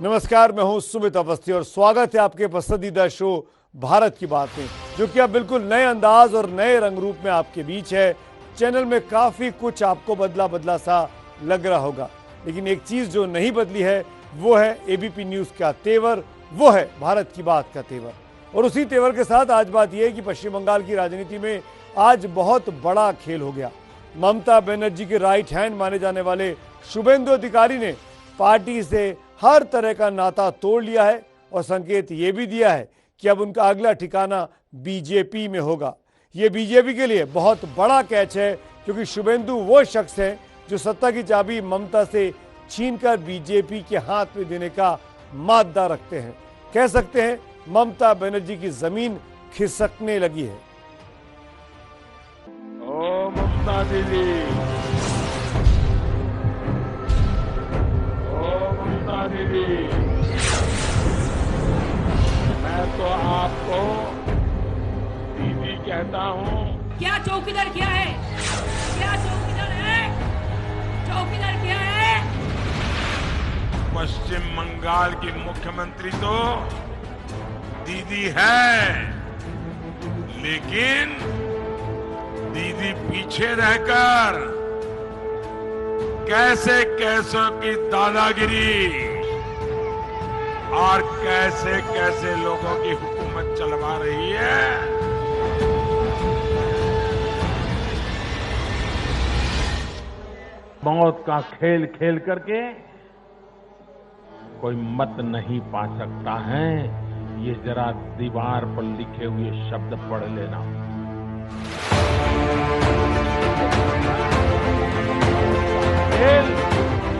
नमस्कार, मैं हूं सुमित अवस्थी और स्वागत है आपके पसंदीदा शो भारत की बात में, जो कि अब बिल्कुल नए अंदाज और नए रंग रूप में आपके बीच है। चैनल में काफी कुछ आपको बदला बदला सा लग रहा होगा, लेकिन एक चीज जो नहीं बदली है वो है एबीपी न्यूज का तेवर, वो है भारत की बात का तेवर। और उसी तेवर के साथ आज बात यह है कि पश्चिम बंगाल की राजनीति में आज बहुत बड़ा खेल हो गया। ममता बनर्जी के राइट हैंड माने जाने वाले शुभेंदु अधिकारी ने पार्टी से हर तरह का नाता तोड़ लिया है और संकेत ये भी दिया है कि अब उनका अगला ठिकाना बीजेपी में होगा। ये बीजेपी के लिए बहुत बड़ा कैच है, क्योंकि शुभेंदु वो शख्स है जो सत्ता की चाबी ममता से छीनकर बीजेपी के हाथ में देने का मादा रखते हैं। कह सकते हैं ममता बनर्जी की जमीन खिसकने लगी है। ओ ममता दीदी, दीदी, मैं तो आपको दीदी कहता हूँ। क्या चौकीदार क्या है? क्या चौकीदार है? चौकीदार क्या है? पश्चिम बंगाल की मुख्यमंत्री तो दीदी है, लेकिन दीदी पीछे रहकर कैसे कैसों की दादागिरी और कैसे कैसे लोगों की हुकूमत चलवा रही है। मौत का खेल खेल करके कोई मत नहीं पा सकता है, ये जरा दीवार पर लिखे हुए शब्द पढ़ लेना।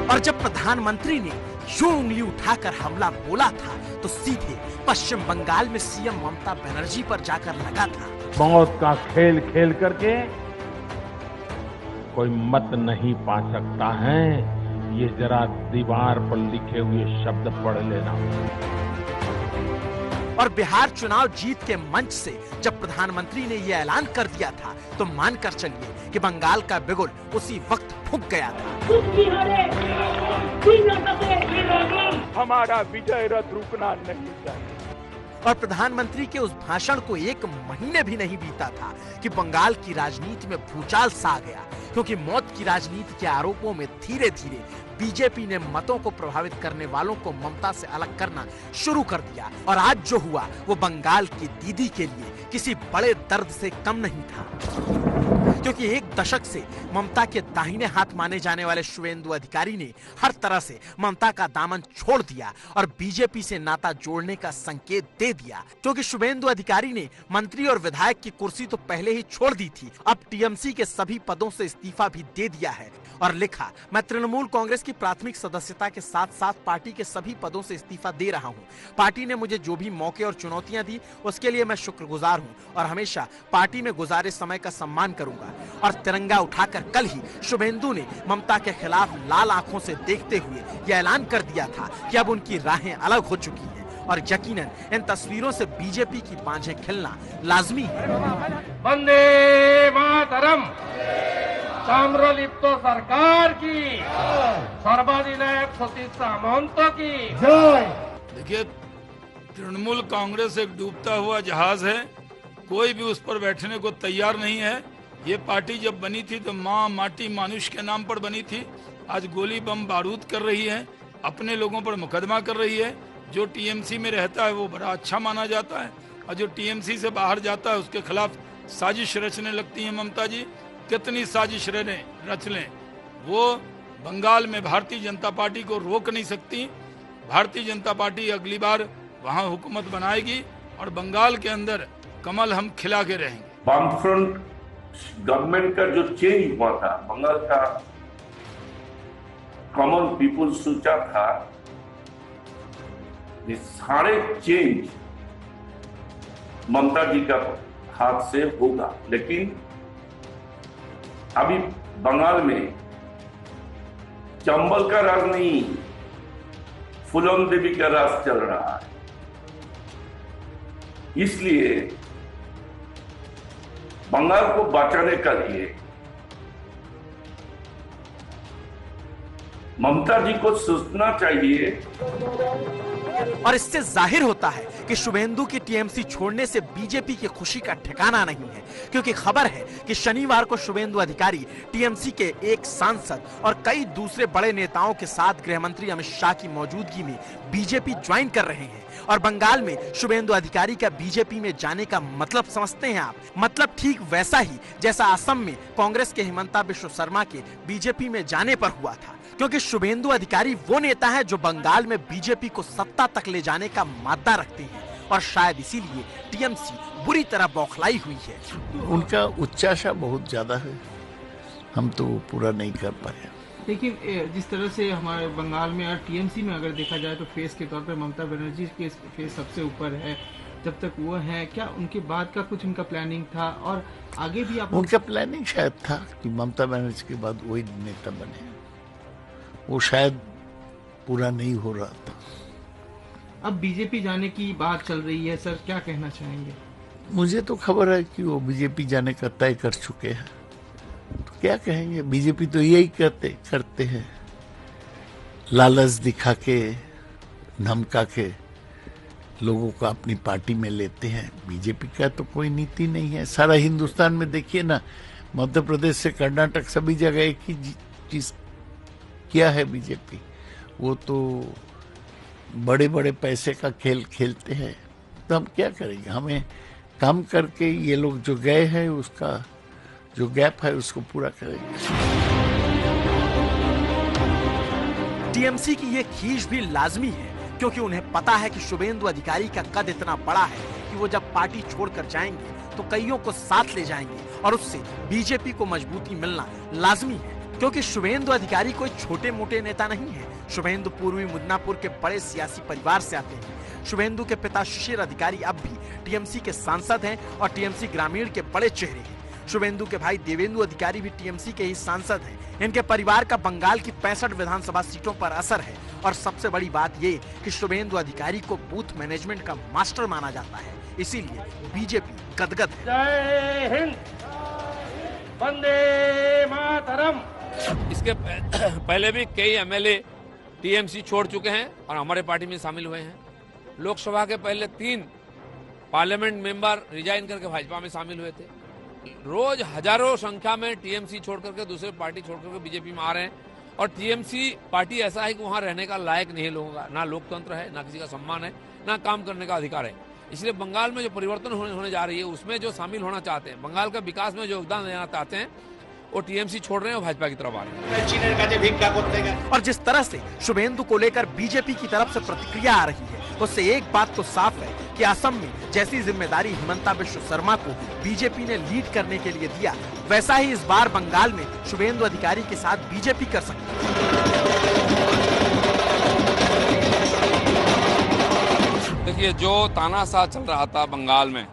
और जब प्रधानमंत्री ने यूं उंगली उठाकर हमला बोला था तो सीधे पश्चिम बंगाल में सीएम ममता बनर्जी पर जाकर लगा था। मौत का खेल खेल करके कोई मत नहीं पा सकता है, ये जरा दीवार पर लिखे हुए शब्द पढ़ लेना। और बिहार चुनाव जीत के मंच से जब प्रधानमंत्री ने यह ऐलान कर दिया था तो मानकर चलिए कि बंगाल का बिगुल उसी वक्त फूंक गया था। हमारा विजय रथ रुकना नहीं चाहिए। और प्रधानमंत्री के उस भाषण को एक महीने भी नहीं बीता था कि बंगाल की राजनीति में भूचाल सा आ गया, क्योंकि मौत की राजनीति के आरोपों में धीरे धीरे बीजेपी ने मतों को प्रभावित करने वालों को ममता से अलग करना शुरू कर दिया। और आज जो हुआ वो बंगाल की दीदी के लिए किसी बड़े दर्द से कम नहीं था, क्योंकि एक दशक से ममता के दाहिने हाथ माने जाने वाले शुभेंदु अधिकारी ने हर तरह से ममता का दामन छोड़ दिया और बीजेपी से नाता जोड़ने का संकेत दे दिया। क्योंकि शुभेंदु अधिकारी ने मंत्री और विधायक की कुर्सी तो पहले ही छोड़ दी थी, अब टीएमसी के सभी पदों से इस्तीफा भी दे दिया है और लिखा, मैं तृणमूल कांग्रेस की प्राथमिक सदस्यता के साथ साथ पार्टी के सभी पदों से इस्तीफा दे रहा हूं। पार्टी ने मुझे जो भी मौके और चुनौतियां दी उसके लिए मैं शुक्रगुजार हूं और हमेशा पार्टी में गुजारे समय का सम्मान करूंगा। और तिरंगा उठाकर कल ही शुभेंदु ने ममता के खिलाफ लाल आंखों से देखते हुए यह ऐलान कर दिया था कि अब उनकी राहें अलग हो चुकी हैं और यकीनन इन तस्वीरों से बीजेपी की बांझें खिलना लाजमी है। वंदे मातरम। ताम्रलिप्त सरकार की, सर्वाधिनायक सतीश सामंत की जय। देखिए, तृणमूल कांग्रेस एक डूबता हुआ जहाज है, कोई भी उस पर बैठने को तैयार नहीं है। ये पार्टी जब बनी थी तो माँ माटी मानुष के नाम पर बनी थी, आज गोली बम बारूद कर रही है, अपने लोगों पर मुकदमा कर रही है। जो टीएमसी में रहता है वो बड़ा अच्छा माना जाता है और जो टीएमसी से बाहर जाता है उसके खिलाफ साजिश रचने लगती है ममता जी। कितनी साजिश रच लें, वो बंगाल में भारतीय जनता पार्टी को रोक नहीं सकती। भारतीय जनता पार्टी अगली बार वहां हुकूमत बनाएगी और बंगाल के अंदर कमल हम खिला के रहेंगे। वामफ्रंट गवर्नमेंट का जो चेंज हुआ था, बंगाल का कॉमन पीपुल सोचा था ये सारे चेंज ममता जी का हाथ से होगा, लेकिन अभी बंगाल में चंबल का राज नहीं, फूलन देवी का राज चल रहा है। इसलिए बंगाल को बचाने के लिए ममता जी को सोचना चाहिए। और इससे जाहिर होता है कि शुभेंदु की टीएमसी छोड़ने से बीजेपी की खुशी का ठिकाना नहीं है, क्योंकि खबर है कि शनिवार को शुभेंदु अधिकारी टीएमसी के एक सांसद और कई दूसरे बड़े नेताओं के साथ गृह मंत्री अमित शाह की मौजूदगी में बीजेपी ज्वाइन कर रहे हैं। और बंगाल में शुभेंदु अधिकारी का बीजेपी में जाने का मतलब समझते हैं आप? मतलब ठीक वैसा ही जैसा असम में कांग्रेस के हिमंता बिश्व शर्मा के बीजेपी में जाने पर हुआ था, क्योंकि शुभेंदु अधिकारी वो नेता है जो बंगाल में बीजेपी को सत्ता तक ले जाने का मादा रखते हैं, और शायद इसीलिए टीएमसी बुरी तरह बौखलाई हुई है। उनका उच्चाशा बहुत ज्यादा है, हम तो वो पूरा नहीं कर पाए। लेकिन जिस तरह से हमारे बंगाल में और टीएमसी में अगर देखा जाए तो फेस के तौर पर ममता बनर्जी के फेस सबसे ऊपर है। जब तक वो है, क्या उनके बाद का कुछ उनका प्लानिंग था और आगे भी आप? उनका प्लानिंग शायद था कि ममता बनर्जी के बाद वही नेता बने, वो शायद पूरा नहीं हो रहा था। अब बीजेपी जाने की बात चल रही है सर, क्या कहना चाहेंगे? मुझे तो खबर है कि वो बीजेपी जाने का तय कर चुके हैं, तो क्या कहेंगे। बीजेपी तो यही करते हैं, लालच दिखा के, धमका के लोगों को अपनी पार्टी में लेते हैं। बीजेपी का तो कोई नीति नहीं है। सारा हिंदुस्तान में देखिए ना, मध्य प्रदेश से कर्नाटक सभी जगह एक ही चीज किया है बीजेपी। वो तो बड़े बड़े पैसे का खेल खेलते हैं, तो हम क्या करेंगे। हमें काम करके ये लोग जो गए हैं उसका जो गैप है उसको पूरा करेंगे। टीएमसी की ये खींच भी लाजमी है, क्योंकि उन्हें पता है कि शुभेंदु अधिकारी का कद इतना बड़ा है कि वो जब पार्टी छोड़कर जाएंगे तो कईयों को साथ ले जाएंगे, और उससे बीजेपी को मजबूती मिलना लाजमी है। क्योंकि शुभेंदु अधिकारी कोई छोटे मोटे नेता नहीं है। शुभेंदु पूर्वी मिदनापुर के बड़े सियासी परिवार से आते हैं। शुभेंदु के पिता शिशिर अधिकारी अब भी टीएमसी के सांसद हैं और टीएमसी ग्रामीण के बड़े चेहरे हैं। शुभेंदु के भाई देवेंदु अधिकारी भी टीएमसी के ही सांसद हैं। इनके परिवार का बंगाल की 65 विधानसभा सीटों पर असर है, और सबसे बड़ी बात ये कि शुभेंदु अधिकारी को बूथ मैनेजमेंट का मास्टर माना जाता है, इसीलिए बीजेपी गदगद है। जय हिंद, वंदे मातरम। इसके पहले भी कई एमएलए टीएमसी छोड़ चुके हैं और हमारे पार्टी में शामिल हुए हैं। लोकसभा के पहले 3 पार्लियामेंट मेंबर रिजाइन करके भाजपा में शामिल हुए थे। रोज हजारों संख्या में टीएमसी छोड़ करके दूसरे पार्टी छोड़ करके बीजेपी में आ रहे हैं, और टीएमसी पार्टी ऐसा है कि वहां रहने का लायक नहीं है लोगों का। ना लोकतंत्र है, ना किसी का सम्मान है, ना काम करने का अधिकार है। इसलिए बंगाल में जो परिवर्तन होने जा रही है उसमें जो शामिल होना चाहते हैं, बंगाल का विकास में जो योगदान देना चाहते हैं, वो टीएमसी छोड़ रहे हैं और भाजपा की तरफ आ रहे हैं। और जिस तरह से शुभेंदु को लेकर बीजेपी की तरफ से प्रतिक्रिया आ रही है, उससे एक बात तो साफ है कि असम में जैसी जिम्मेदारी हिमंता बिश्व शर्मा को बीजेपी ने लीड करने के लिए दिया, वैसा ही इस बार बंगाल में शुभेंदु अधिकारी के साथ बीजेपी कर सकती है। देखिए, जो तानाशाह चल रहा था बंगाल में,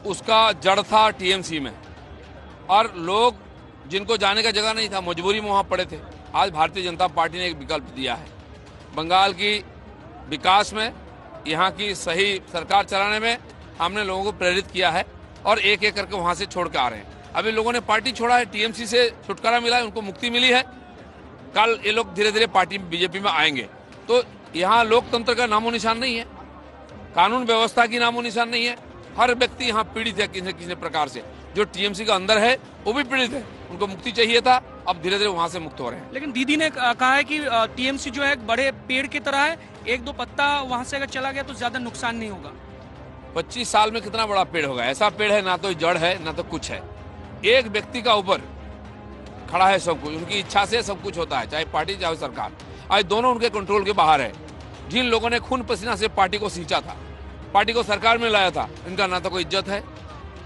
उसका जड़ था टीएमसी में, और लोग जिनको जाने का जगह नहीं था मजबूरी में वहां पड़े थे। आज भारतीय जनता पार्टी ने एक विकल्प दिया है। बंगाल की विकास में, यहाँ की सही सरकार चलाने में हमने लोगों को प्रेरित किया है, और एक एक करके वहां से छोड़ के आ रहे हैं। अभी लोगों ने पार्टी छोड़ा है, टीएमसी से छुटकारा मिला है, उनको मुक्ति मिली है। कल ये लोग धीरे धीरे पार्टी बीजेपी में आएंगे। तो यहाँ लोकतंत्र का नामो निशान नहीं है, कानून व्यवस्था की नामो निशान नहीं है। हर व्यक्ति यहाँ पीड़ित है किसी न किसी प्रकार से। जो टीएमसी का अंदर है वो भी पीड़ित है, उनको मुक्ति चाहिए था, अब धीरे धीरे वहां से मुक्त हो रहे हैं। लेकिन दीदी ने कहा है कि टीएमसी जो है एक बड़े पेड़ की तरह है, 1-2 पत्ता वहां से अगर चला गया तो ज्यादा नुकसान नहीं होगा। 25 साल में कितना बड़ा पेड़ होगा? ऐसा पेड़ है, ना तो जड़ है ना तो कुछ है। एक व्यक्ति का ऊपर खड़ा है सब कुछ, उनकी इच्छा से सब कुछ होता है, चाहे पार्टी चाहे सरकार। आज दोनों उनके कंट्रोल के बाहर है। जिन लोगों ने खून पसीना से पार्टी को सींचा था, पार्टी को सरकार में लाया था, इनका ना तो कोई इज्जत है,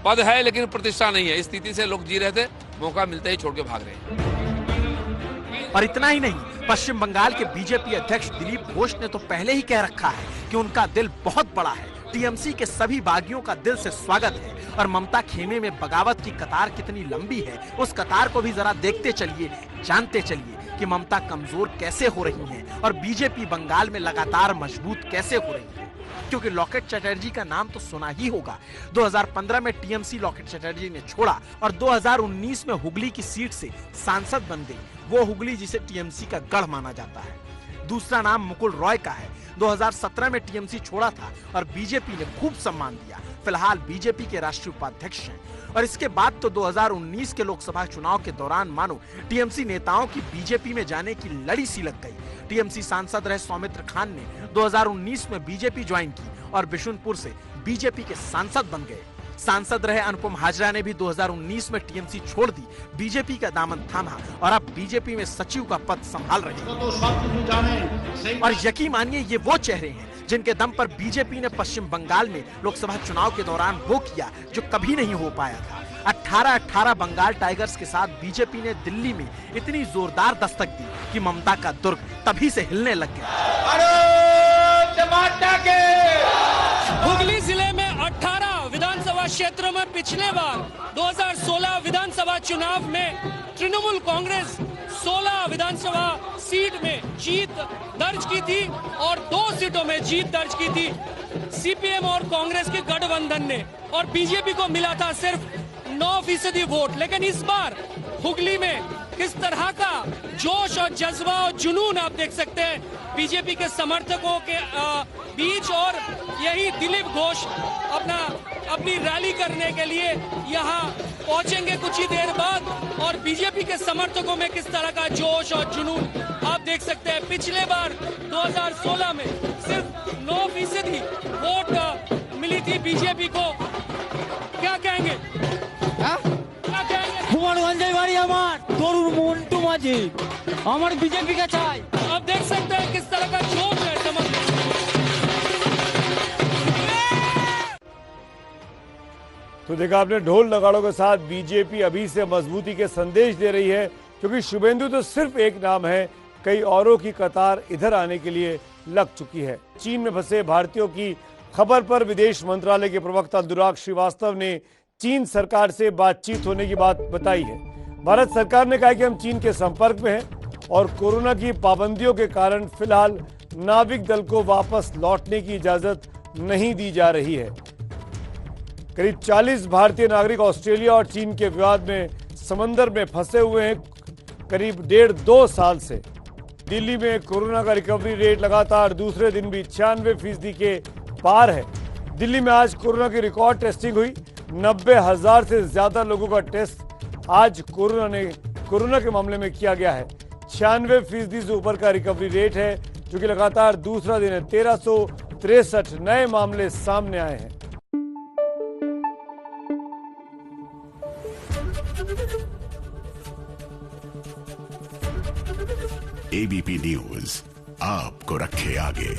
पद है लेकिन प्रतिष्ठा नहीं है। इस स्थिति से लोग जी रहे थे, मौका मिलते ही छोड़ के भाग रहे हैं। और इतना ही नहीं, पश्चिम बंगाल के बीजेपी अध्यक्ष दिलीप घोष ने तो पहले ही कह रखा है कि उनका दिल बहुत बड़ा है, टीएमसी के सभी बागियों का दिल से स्वागत है। और ममता खेमे में बगावत की कतार कितनी लंबी है, उस कतार को भी जरा देखते चलिए, जानते चलिए कि ममता कमजोर कैसे हो रही हैं और बीजेपी बंगाल में लगातार मजबूत कैसे हो रही है। क्योंकि लॉकेट चटर्जी का नाम तो सुना ही होगा। 2015 में टीएमसी लॉकेट चटर्जी ने छोड़ा और 2019 में हुगली की सीट से सांसद बन गई, वो हुगली जिसे टीएमसी का गढ़ माना जाता है। दूसरा नाम मुकुल रॉय का है। 2017 में टीएमसी छोड़ा था और बीजेपी ने खूब सम्मान दिया। फिलहाल बीजेपी के राष्ट्रीय उपाध्यक्ष हैं और इसके बाद तो 2019 के लोकसभा चुनाव के दौरान मानो टीएमसी नेताओं की बीजेपी में जाने की लड़ी सी लग गई। टीएमसी सांसद रहे सौमित्र खान ने 2019 में बीजेपी ज्वाइन की और बिशुनपुर से बीजेपी के सांसद बन गए। सांसद रहे अनुपम हाजरा ने भी 2019 में टीएमसी छोड़ दी, बीजेपी का दामन थामा और अब बीजेपी में सचिव का पद संभाल रहे हैं। और यकीन मानिए ये वो चेहरे हैं जिनके दम पर बीजेपी ने पश्चिम बंगाल में लोकसभा चुनाव के दौरान वो किया जो कभी नहीं हो पाया था। 18-18 बंगाल टाइगर्स के साथ बीजेपी ने दिल्ली में इतनी जोरदार दस्तक दी कि ममता का दुर्ग तभी से हिलने लग गया। हुगली जिले में 18 विधानसभा क्षेत्रों में पिछले बार 2016 विधानसभा चुनाव में तृणमूल कांग्रेस 16 विधानसभा सीट में जीत दर्ज की थी और 2 सीटों में जीत दर्ज की थी सीपीएम और कांग्रेस के गठबंधन ने, और बीजेपी को मिला था सिर्फ 9% वोट। लेकिन इस बार हुगली में किस तरह का जोश और जज्बा और जुनून आप देख सकते हैं बीजेपी के समर्थकों के बीच, और यही दिलीप घोष अपनी रैली करने के लिए यहाँ पहुंचेंगे कुछ ही देर बाद। और बीजेपी के समर्थकों में किस तरह का जोश और जुनून आप देख सकते हैं। पिछले बार 2016 में सिर्फ 9% वोट मिली थी बीजेपी को। क्या कहेंगे? बीजेपी का चाय आप देख सकते हैं किस तरह का जोश है तो देखा आपने, ढोल नगाड़ों के साथ बीजेपी अभी से मजबूती के संदेश दे रही है, क्योंकि शुभेंदु तो सिर्फ एक नाम है, कई औरों की कतार इधर आने के लिए लग चुकी है। चीन में फंसे भारतीयों की खबर पर विदेश मंत्रालय के प्रवक्ता अनुराग श्रीवास्तव ने चीन सरकार से बातचीत होने की बात बताई है। भारत सरकार ने कहा कि हम चीन के संपर्क में हैं और कोरोना की पाबंदियों के कारण फिलहाल नाविक दल को वापस लौटने की इजाजत नहीं दी जा रही है। करीब 40 भारतीय नागरिक ऑस्ट्रेलिया और चीन के विवाद में समंदर में फंसे हुए हैं करीब 1.5-2 साल से। दिल्ली में कोरोना का रिकवरी रेट लगातार दूसरे दिन भी 96% के पार है। दिल्ली में आज कोरोना की रिकॉर्ड टेस्टिंग हुई। 90,000 से ज्यादा लोगों का टेस्ट आज कोरोना के मामले में किया गया है। 96% से ऊपर का रिकवरी रेट है, जो कि लगातार दूसरा दिन है। 1363 नए मामले सामने आए हैं। एबीपी न्यूज आपको रखे आगे।